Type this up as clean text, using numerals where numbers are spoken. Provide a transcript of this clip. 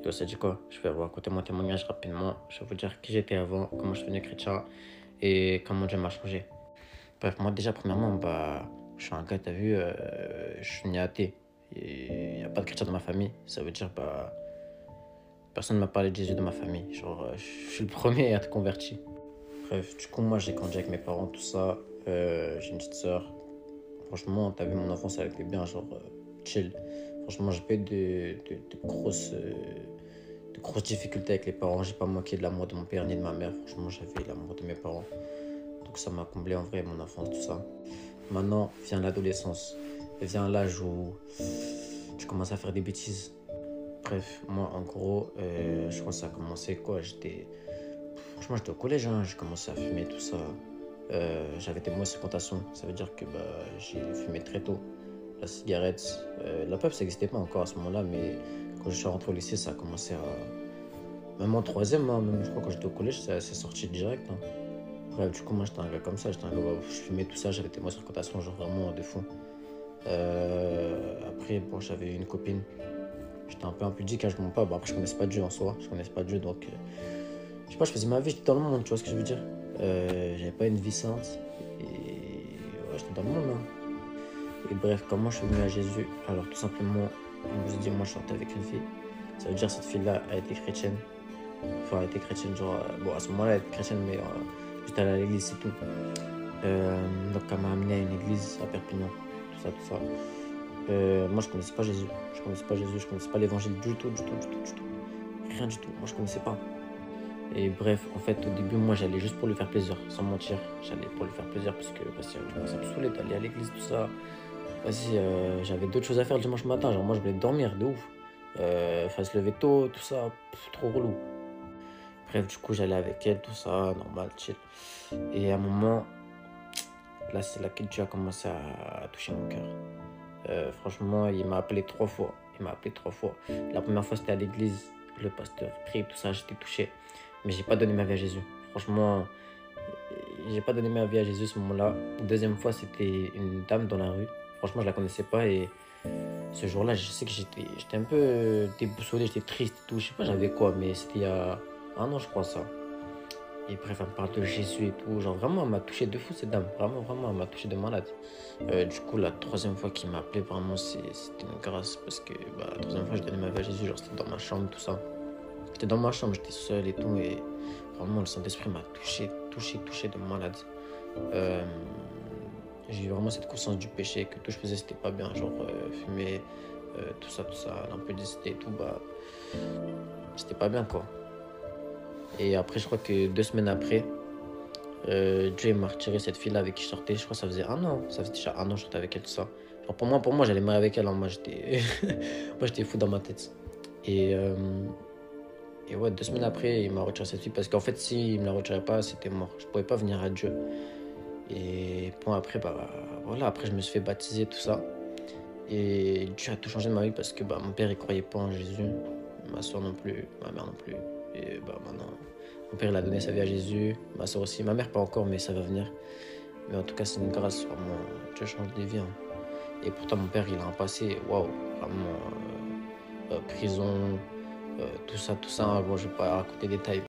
Toi, ça dit quoi? Je vais vous raconter mon témoignage rapidement. Je vais vous dire qui j'étais avant, comment je suis devenu chrétien et comment Dieu m'a changé. Bref, moi déjà, premièrement, je suis un gars, t'as vu, je suis né athée. Il n'y a pas de chrétien dans ma famille. Ça veut dire, personne ne m'a parlé de Jésus dans ma famille. Genre, je suis le premier à être converti. Bref, du coup, moi, j'ai grandi avec mes parents, tout ça. J'ai une petite sœur. Franchement, t'as vu, mon enfance, elle était bien, genre, chill. Franchement, j'ai pas eu de grosses difficultés avec les parents. J'ai pas manqué de l'amour de mon père ni de ma mère. Franchement, j'avais l'amour de mes parents. Donc ça m'a comblé en vrai mon enfance, tout ça. Maintenant vient l'adolescence. Vient l'âge où tu commences à faire des bêtises. Bref, moi en gros, je pense que ça a commencé quoi. Franchement, j'étais au collège, hein. J'ai commencé à fumer, tout ça. J'avais des mauvaises fréquentations. Ça veut dire que j'ai fumé très tôt. La cigarette, la puff, ça n'existait pas encore à ce moment-là, mais quand je suis rentré au lycée, ça a commencé à. Même en troisième, hein, même je crois quand j'étais au collège, c'est sorti direct, hein. Bref, du coup, moi j'étais un gars comme ça, j'étais un gars, je fumais tout ça, j'avais des mauvaises fréquentations, genre vraiment de fond. Après, bon, j'avais une copine, j'étais un peu impudique, hein, je mens pas. Bon, après, je connaissais pas Dieu en soi, je connaissais pas Dieu, donc je sais pas, je faisais ma vie, j'étais dans le monde, tu vois ce que je veux dire. J'avais pas une vie sainte, et ouais, j'étais dans le monde, hein. Et bref, comment je suis venu à Jésus? Alors, tout simplement, on vous dit, moi je sortais avec une fille, ça veut dire cette fille-là a été chrétienne. Enfin, elle était chrétienne, genre, bon, à ce moment-là, elle était chrétienne, mais juste aller à l'église, c'est tout. Donc, elle m'a amené à une église à Perpignan, tout ça, tout ça. Moi, je connaissais pas Jésus, je connaissais pas l'évangile du tout, du tout, du tout, du tout. Rien du tout, moi, je connaissais pas. Et bref, en fait, au début, moi, j'allais juste pour lui faire plaisir, sans mentir. J'allais pour lui faire plaisir parce que ça me saoulait d'aller à l'église, tout ça. Vas-y, j'avais d'autres choses à faire le dimanche matin, genre, moi, je voulais dormir, de ouf. Enfin, se lever tôt, tout ça, trop relou. Bref, du coup, j'allais avec elle, tout ça, normal, chill. Et à un moment, là, c'est là que Dieu a commencé à toucher mon cœur. Franchement, il m'a appelé 3 fois. Il m'a appelé 3 fois. La première fois, c'était à l'église. Le pasteur prie, tout ça, j'étais touché. Mais j'ai pas donné ma vie à Jésus. Franchement, j'ai pas donné ma vie à Jésus à ce moment-là. Deuxième fois, c'était une dame dans la rue. Franchement, je la connaissais pas et ce jour-là, je sais que j'étais un peu déboussolé, j'étais triste et tout. Je sais pas, j'avais quoi, mais c'était il y a un an, je crois, ça. Et bref, elle me parle de Jésus et tout. Genre, vraiment, elle m'a touché de fou, cette dame. Vraiment, vraiment, elle m'a touché de malade. Du coup, la troisième fois qu'il m'a appelé, vraiment, c'était une grâce. Parce que la troisième fois, j'ai donné ma vie à Jésus. Genre, c'était dans ma chambre, tout ça. J'étais dans ma chambre, j'étais seul et tout. Et vraiment, le Saint-Esprit m'a touché, touché, touché de malade. Euh, j'ai eu vraiment cette conscience du péché, que tout je faisais, c'était pas bien. Genre, fumer, tout ça, l'impudicité et tout, c'était pas bien, quoi. Et après, je crois que 2 semaines après, Dieu m'a retiré cette fille-là avec qui je sortais. Je crois que ça faisait un an. Ça faisait déjà un an que je sortais avec elle, tout ça. Genre pour moi j'allais marier avec elle, hein. Moi, j'étais moi, j'étais fou dans ma tête. Et, euh, et ouais, 2 semaines après, il m'a retiré cette fille. Parce qu'en fait, s'il me la retirait pas, c'était mort. Je pouvais pas venir à Dieu. Et bon, après, voilà, après, je me suis fait baptiser, tout ça. Et Dieu a tout changé de ma vie parce que mon père, il croyait pas en Jésus. Ma soeur non plus, ma mère non plus. Et maintenant, mon père, il a donné sa vie à Jésus. Ma soeur aussi. Ma mère, pas encore, mais ça va venir. Mais en tout cas, c'est une grâce. Vraiment, Dieu change des vies, hein. Et pourtant, mon père, il a un passé, waouh, vraiment, prison, tout ça, tout ça. Bon, je vais pas raconter des détails.